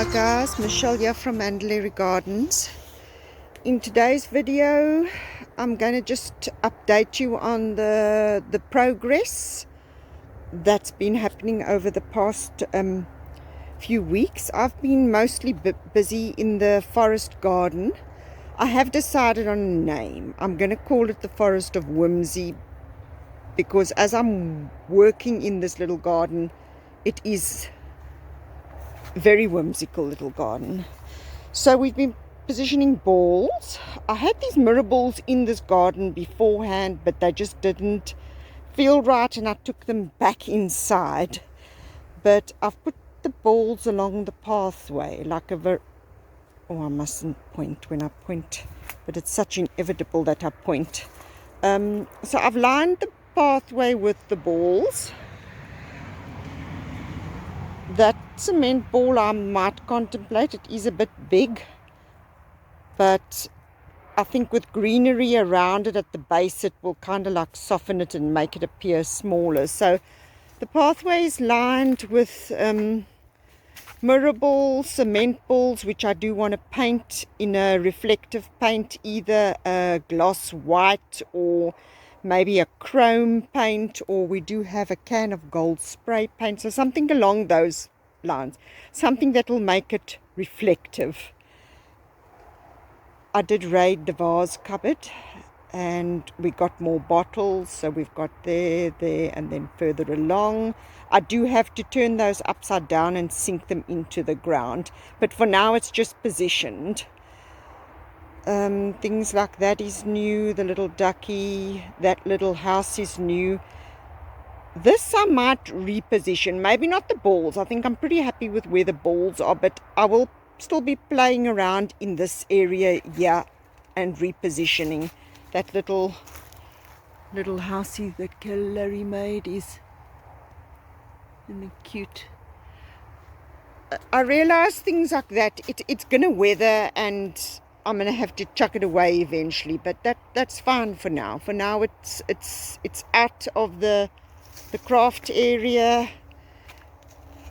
Hi guys, Michelle here from Mandalay Gardens. In today's video, I'm going to just update you on the progress that's been happening over the past few weeks. I've been mostly busy in the forest garden. I have decided on a name. I'm going to call it the Forest of Whimsy because as I'm working in this little garden, it is very whimsical little garden. So we've been positioning balls. I had these mirror balls in this garden beforehand, but they just didn't feel right and I took them back inside. But I've put the balls along the pathway like I mustn't point when I point, but it's such inevitable that I point. So I've lined the pathway with the balls. That cement ball I might contemplate. It is a bit big, but I think with greenery around it at the base, it will kind of like soften it and make it appear smaller. So the pathway is lined with mirror balls, cement balls, which I do want to paint in a reflective paint, either a gloss white or maybe a chrome paint, or we do have a can of gold spray paint, so something along those lines, something that will make it reflective. I did raid the vase cupboard and we got more bottles, so we've got there, and then further along. I do have to turn those upside down and sink them into the ground, but for now it's just positioned. Things like that is new, the little ducky, that little house is new. This I might reposition, maybe not the balls. I think I'm pretty happy with where the balls are, but I will still be playing around in this area here and repositioning. That little housey that Larry made is cute. I realize things like that, it's gonna weather and I'm gonna have to chuck it away eventually, but that's fine for now. For now it's out of the craft area,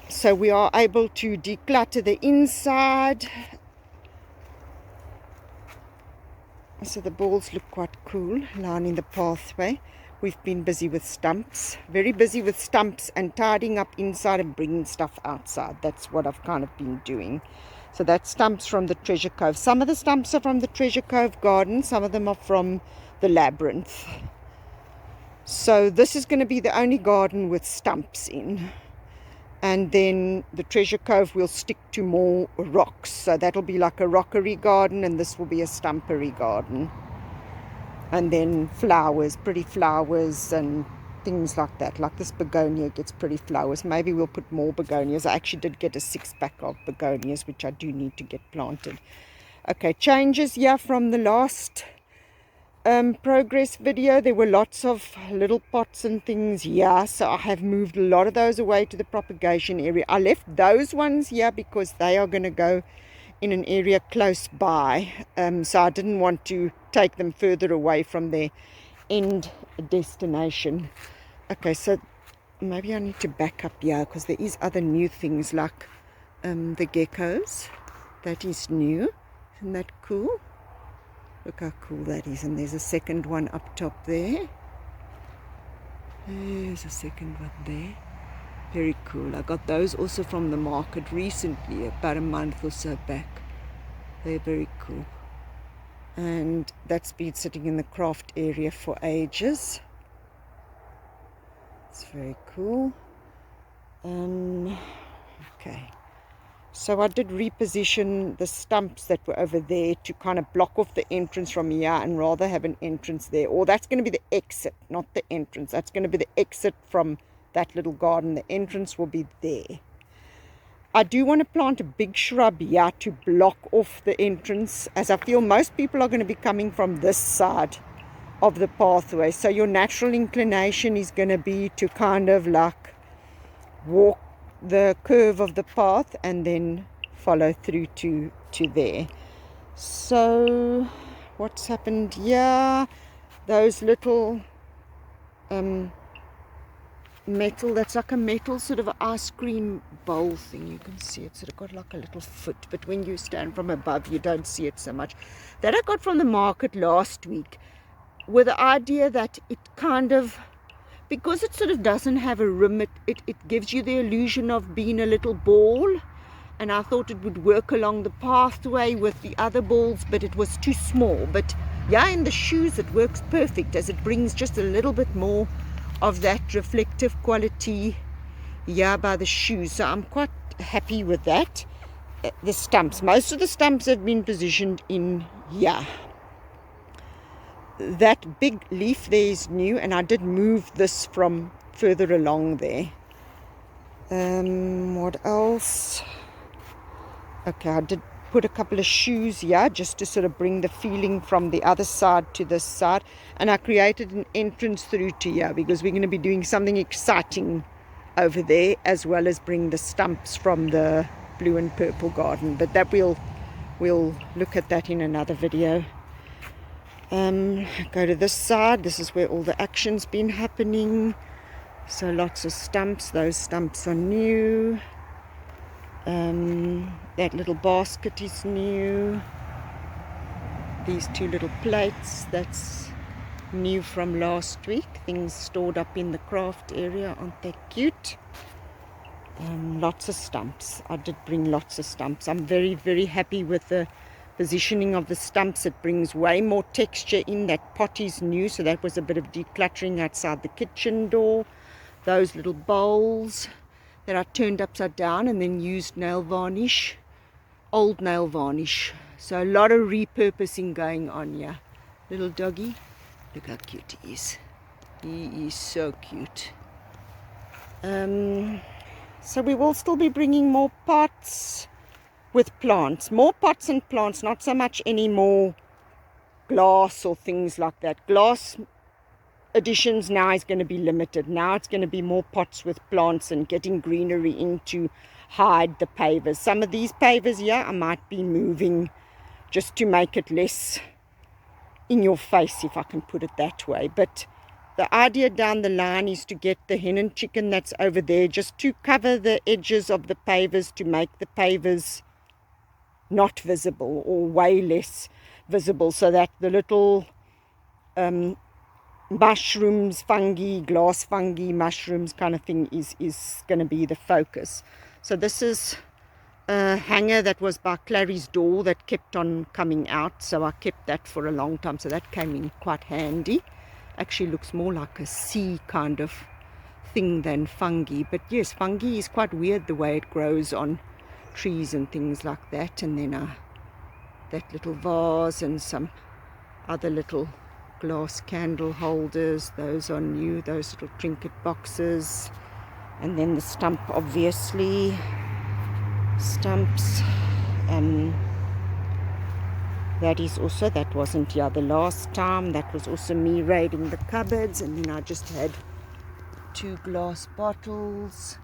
so we are able to declutter the inside. So the balls look quite cool lining the pathway. We've been busy with stumps, very busy with stumps and tidying up inside and bringing stuff outside. That's what I've kind of been doing. So that's stumps from the Treasure Cove. Some of the stumps are from the Treasure Cove garden, some of them are from the Labyrinth. So this is going to be the only garden with stumps in. And then the Treasure Cove will stick to more rocks. So that'll be like a rockery garden, and this will be a stumpery garden. And then flowers, pretty flowers and things like that. Like this begonia gets pretty flowers. Maybe we'll put more begonias. I actually did get a 6-pack of begonias, which I do need to get planted. Okay, changes here from the last progress video. There were lots of little pots and things here, so I have moved a lot of those away to the propagation area. I left those ones here because they are going to go in an area close by, so I didn't want to take them further away from their end destination. Okay, so maybe I need to back up here because there is other new things like the geckos. That is new. Isn't that cool? Look how cool that is. And there's a second one up top there. There's a second one there. Very cool. I got those also from the market recently, about a month or so back. They're very cool. And that's been sitting in the craft area for ages. It's very cool. Okay. So I did reposition the stumps that were over there to kind of block off the entrance from here and rather have an entrance there. Or that's going to be the exit, not the entrance. That's going to be the exit from that little garden. The entrance will be there. I do want to plant a big shrub here to block off the entrance, as I feel most people are going to be coming from this side of the pathway. So your natural inclination is going to be to kind of like walk the curve of the path and then follow through to there. So what's happened here? Those little metal, that's like a metal sort of ice cream bowl thing. You can see it's sort of got like a little foot, but when you stand from above you don't see it so much. That I got from the market last week, with the idea that it kind of, because it sort of doesn't have a rim, it gives you the illusion of being a little ball, and I thought it would work along the pathway with the other balls, but it was too small. But yeah, in the shoes it works perfect, as it brings just a little bit more of that reflective quality, yeah, by the shoes. So I'm quite happy with that. The stumps, most of the stumps have been positioned in here. That big leaf there is new, and I did move this from further along there. What else? Okay, I did put a couple of shoes here just to sort of bring the feeling from the other side to this side, and I created an entrance through to here because we're going to be doing something exciting over there, as well as bring the stumps from the blue and purple garden, but that we'll look at that in another video. Go to this side. This is where all the action's been happening, so lots of stumps. Those stumps are new. That little basket is new. These two little plates, that's new from last week. Things stored up in the craft area, aren't they cute? Lots of stumps. I did bring lots of stumps. I'm very, very happy with the positioning of the stumps. It brings way more texture in. That pot is new, so that was a bit of decluttering outside the kitchen door. Those little bowls that I turned upside down and then used nail varnish, old nail varnish. So a lot of repurposing going on here. Little doggy, look how cute he is. He is so cute. So we will still be bringing more pots with plants. More pots and plants, not so much any more glass or things like that. Glass additions now is going to be limited. Now it's going to be more pots with plants and getting greenery in to hide the pavers. Some of these pavers here I might be moving just to make it less in your face, if I can put it that way. But the idea down the line is to get the hen and chicken that's over there just to cover the edges of the pavers, to make the pavers not visible or way less visible, so that the little mushrooms, fungi, glass fungi, mushrooms kind of thing is going to be the focus. So this is a hanger that was by Clary's door that kept on coming out, so I kept that for a long time, so that came in quite handy. Actually looks more like a sea kind of thing than fungi, but yes, fungi is quite weird the way it grows on trees and things like that. And then that little vase and some other little glass candle holders, those are new, those little trinket boxes. And then the stump, obviously, stumps. That is also, that wasn't here the last time, that was also me raiding the cupboards. And then I just had 2 glass bottles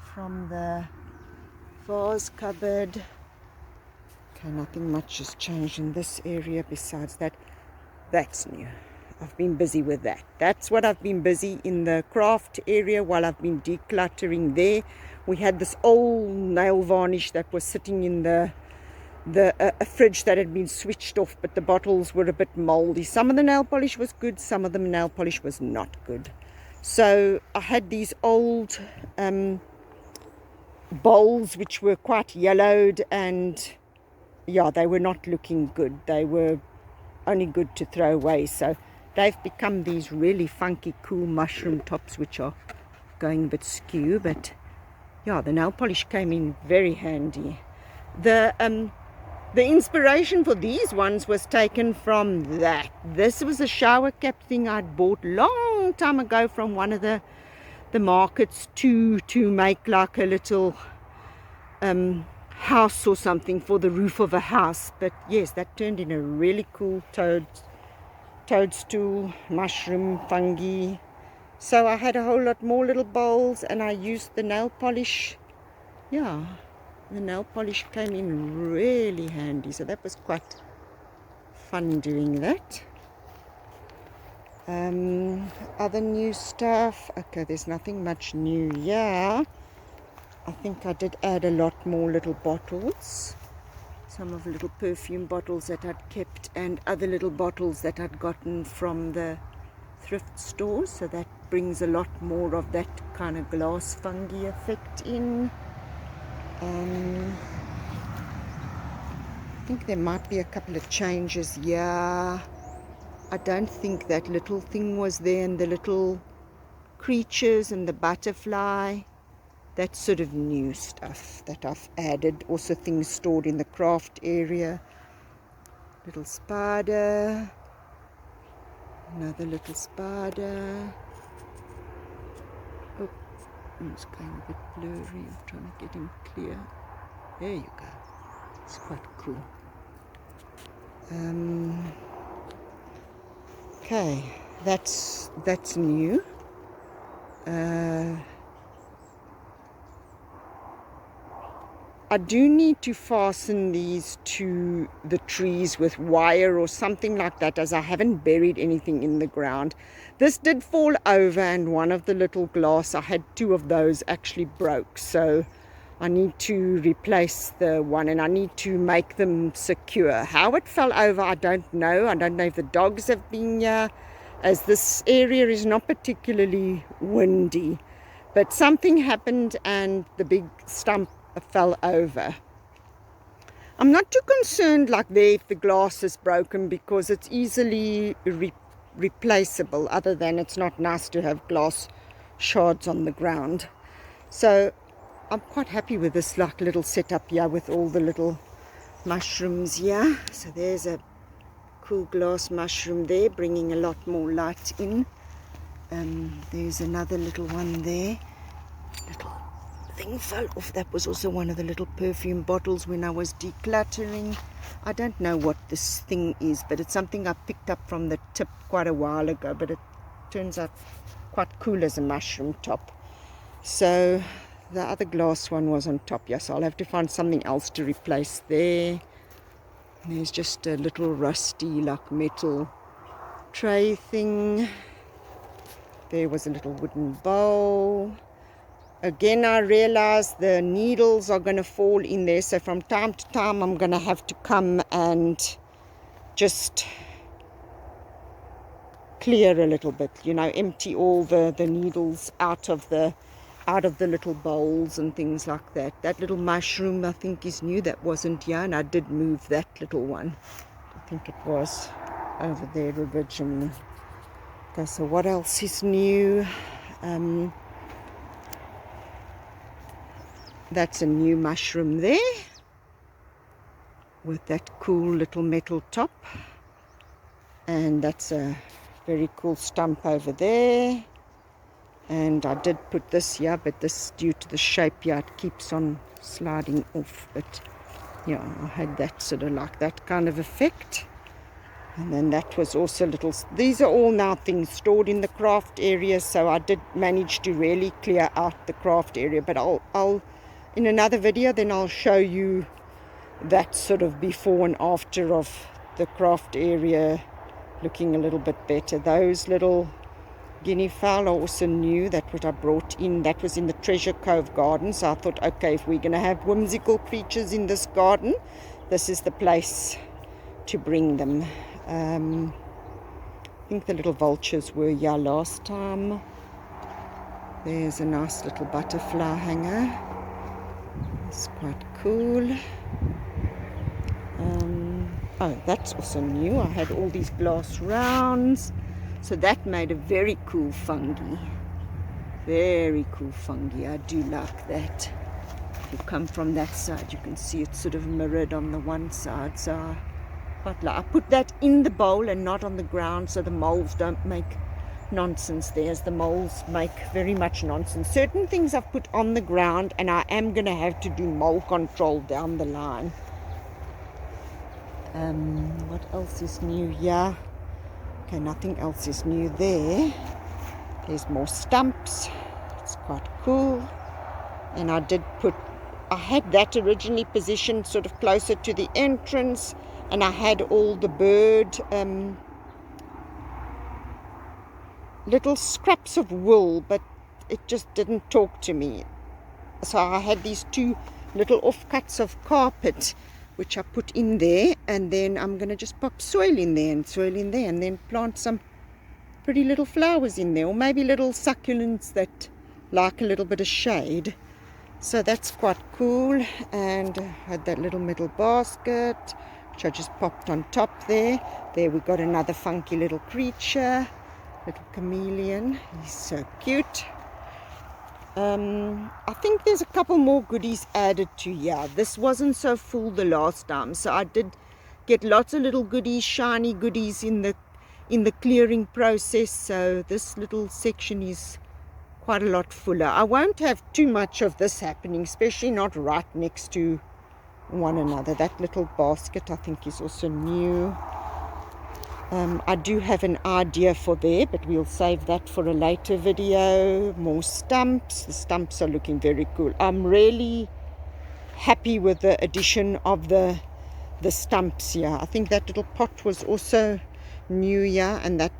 from the vase cupboard. Okay, nothing much has changed in this area besides that. That's new. I've been busy with that. That's what I've been busy in the craft area while I've been decluttering there. We had this old nail varnish that was sitting in a fridge that had been switched off, but the bottles were a bit moldy. Some of the nail polish was good, some of the nail polish was not good. So I had these old bowls which were quite yellowed, and yeah, they were not looking good. They were only good to throw away. So they've become these really funky, cool mushroom tops, which are going a bit skew. But yeah, the nail polish came in very handy. The inspiration for these ones was taken from that. This was a shower cap thing I'd bought long time ago from one of the markets to make like a little house or something for the roof of a house. But yes, that turned in a really cool toadstool, mushroom, fungi. So I had a whole lot more little bowls, and I used the nail polish. Yeah, the nail polish came in really handy, so that was quite fun doing that. Other new stuff. Okay, there's nothing much new here. I think I did add a lot more little bottles. Some of the little perfume bottles that I'd kept, and other little bottles that I'd gotten from the thrift store. So that brings a lot more of that kind of glass fungi effect in. I think there might be a couple of changes. Yeah, I don't think that little thing was there, and the little creatures and the butterfly. That's sort of new stuff that I've added. Also things stored in the craft area. Little spider. Another little spider. Oh, he's going a bit blurry. I'm trying to get him clear. There you go. It's quite cool. Okay, that's new. I do need to fasten these to the trees with wire or something like that, as I haven't buried anything in the ground. This did fall over, and one of the little glass, I had two of those actually broke. So I need to replace the one, and I need to make them secure. How it fell over, I don't know. I don't know if the dogs have been here, as this area is not particularly windy. But something happened and the big stump fell over. I'm not too concerned like there if the glass is broken, because it's easily replaceable, other than it's not nice to have glass shards on the ground. So I'm quite happy with this like little setup here with all the little mushrooms here. So there's a cool glass mushroom there, bringing a lot more light in. There's another little one there. Little thing fell off. That was also one of the little perfume bottles when I was decluttering. I don't know what this thing is, but it's something I picked up from the tip quite a while ago, but it turns out quite cool as a mushroom top. So the other glass one was on top. Yes, I'll have to find something else to replace there. There's just a little rusty like metal tray thing. There was a little wooden bowl. Again, I realized the needles are going to fall in there, so from time to time I'm going to have to come and just clear a little bit, you know, empty all the needles out of the little bowls and things like that. That little mushroom I think is new, that wasn't here, and I did move that little one. I think it was over there originally. Okay, so what else is new? That's a new mushroom there with that cool little metal top, and that's a very cool stump over there. And I did put this here, but this, due to the shape here, it keeps on sliding off. But yeah, I had that sort of like that kind of effect. And then that was also little, these are all now things stored in the craft area, so I did manage to really clear out the craft area. But I'll in another video, then I'll show you that sort of before and after of the craft area looking a little bit better. Those little guinea fowl are also new. That what I brought in. That was in the Treasure Cove garden. So I thought, okay, if we're going to have whimsical creatures in this garden, this is the place to bring them. I think the little vultures were here last time. There's a nice little butterfly hanger. It's quite cool. Oh, that's also new. I had all these glass rounds. So that made a very cool fungi. Very cool fungi. I do like that. If you come from that side, you can see it's sort of mirrored on the one side. So I put that in the bowl and not on the ground, so the moles don't make nonsense there, as the moles make very much nonsense. Certain things I've put on the ground, and I am going to have to do mole control down the line. What else is new? Yeah. Okay, nothing else is new there. There's more stumps. It's quite cool. And I had that originally positioned sort of closer to the entrance, and I had all the bird little scraps of wool, but it just didn't talk to me. So I had these 2 little offcuts of carpet which I put in there, and then I'm going to just pop soil in there and soil in there, and then plant some pretty little flowers in there, or maybe little succulents that like a little bit of shade. So that's quite cool. And I had that little middle basket which I just popped on top there. There we got another funky little creature, little chameleon. He's so cute. I think there's a couple more goodies added to here. This wasn't so full the last time, so I did get lots of little goodies, shiny goodies in the clearing process. So this little section is quite a lot fuller. I won't have too much of this happening, especially not right next to one another. That little basket I think is also new. I do have an idea for there, but we'll save that for a later video. More stumps. The stumps are looking very cool. I'm really happy with the addition of the stumps here. I think that little pot was also new here, and that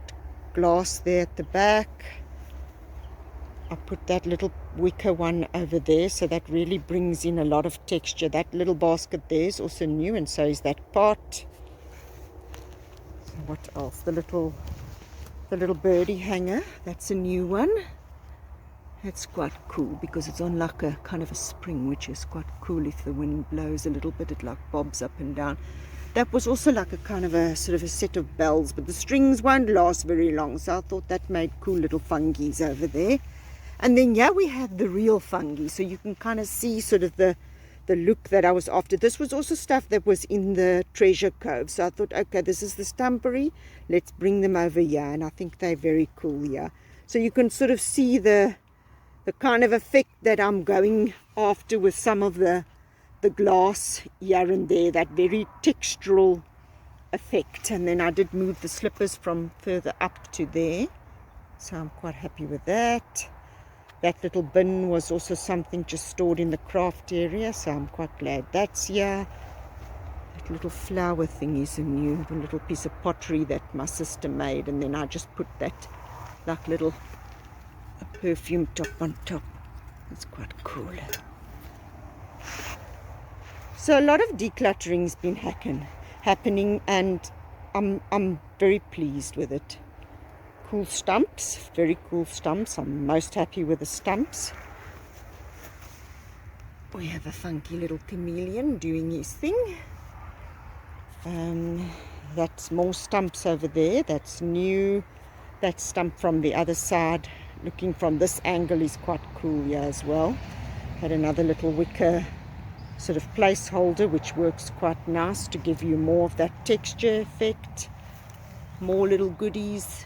glass there at the back. I put that little wicker one over there, so that really brings in a lot of texture. That little basket there is also new, and so is that pot. What else? The little birdie hanger. That's a new one. That's quite cool because it's on like a kind of a spring, which is quite cool. If the wind blows a little bit, it like bobs up and down. That was also like a kind of a sort of a set of bells, but the strings won't last very long, so I thought that made cool little fungies over there. And then yeah, we have the real fungi, so you can kind of see sort of the look that I was after. This was also stuff that was in the treasure cove, so I thought, okay, this is the Stumpery, let's bring them over here, and I think they're very cool here. So you can sort of see the kind of effect that I'm going after with some of the glass here and there, that very textural effect. And then I did move the slippers from further up to there, so I'm quite happy with that. That little bin was also something just stored in the craft area, so I'm quite glad that's here. That little flower thing is a new little piece of pottery that my sister made, and then I just put that like little perfume top on top. It's quite cool. So a lot of decluttering's been happening, and I'm very pleased with it. Cool stumps, very cool stumps. I'm most happy with the stumps. We have a funky little chameleon doing his thing. That's more stumps over there. That's new. That stump from the other side, looking from this angle, is quite cool here as well. Had another little wicker sort of placeholder, which works quite nice to give you more of that texture effect. More little goodies.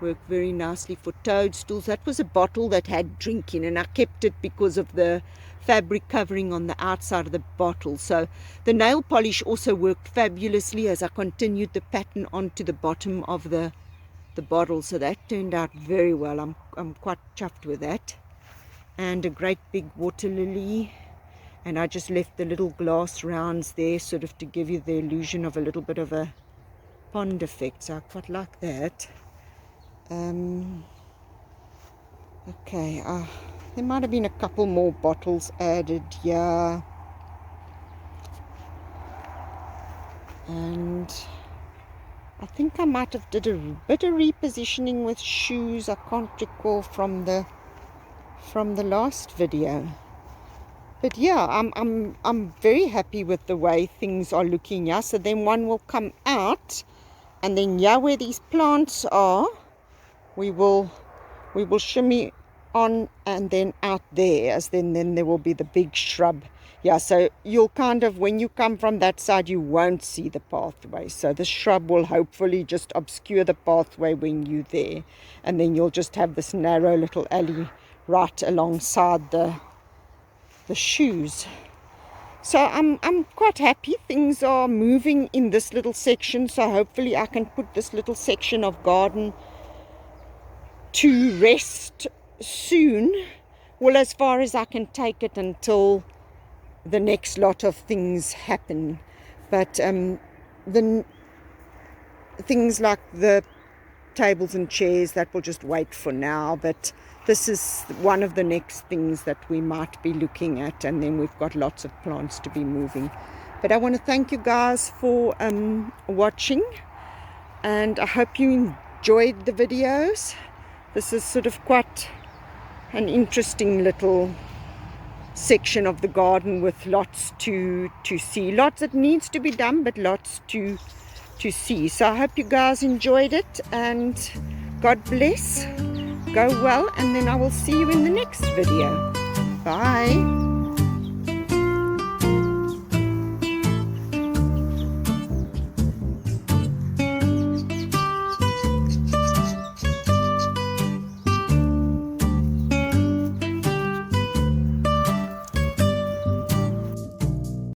Work very nicely for toadstools. That was a bottle that had drink in, and I kept it because of the fabric covering on the outside of the bottle. So the nail polish also worked fabulously as I continued the pattern onto the bottom of the bottle, so that turned out very well. I'm quite chuffed with that. And a great big water lily, and I just left the little glass rounds there sort of to give you the illusion of a little bit of a pond effect, so I quite like that. Okay, there might have been a couple more bottles added here, and I think I might have did a bit of repositioning with shoes. I can't recall from the last video, but yeah, I'm very happy with the way things are looking here. So then one will come out, and then yeah, where these plants are, we will shimmy on and then out there, as then there will be the big shrub. Yeah, so you'll kind of, when you come from that side, you won't see the pathway. So the shrub will hopefully just obscure the pathway when you're there, and then you'll just have this narrow little alley right alongside the shoes. So I'm quite happy. Things are moving in this little section, so hopefully I can put this little section of garden to rest soon. Well, as far as I can take it until the next lot of things happen. But the things like the tables and chairs, that will just wait for now, but this is one of the next things that we might be looking at, and then we've got lots of plants to be moving. But I want to thank you guys for watching, and I hope you enjoyed the videos. This is sort of quite an interesting little section of the garden with lots to see, lots that needs to be done, but lots to see. So I hope you guys enjoyed it, and God bless, go well, and then I will see you in the next video. Bye.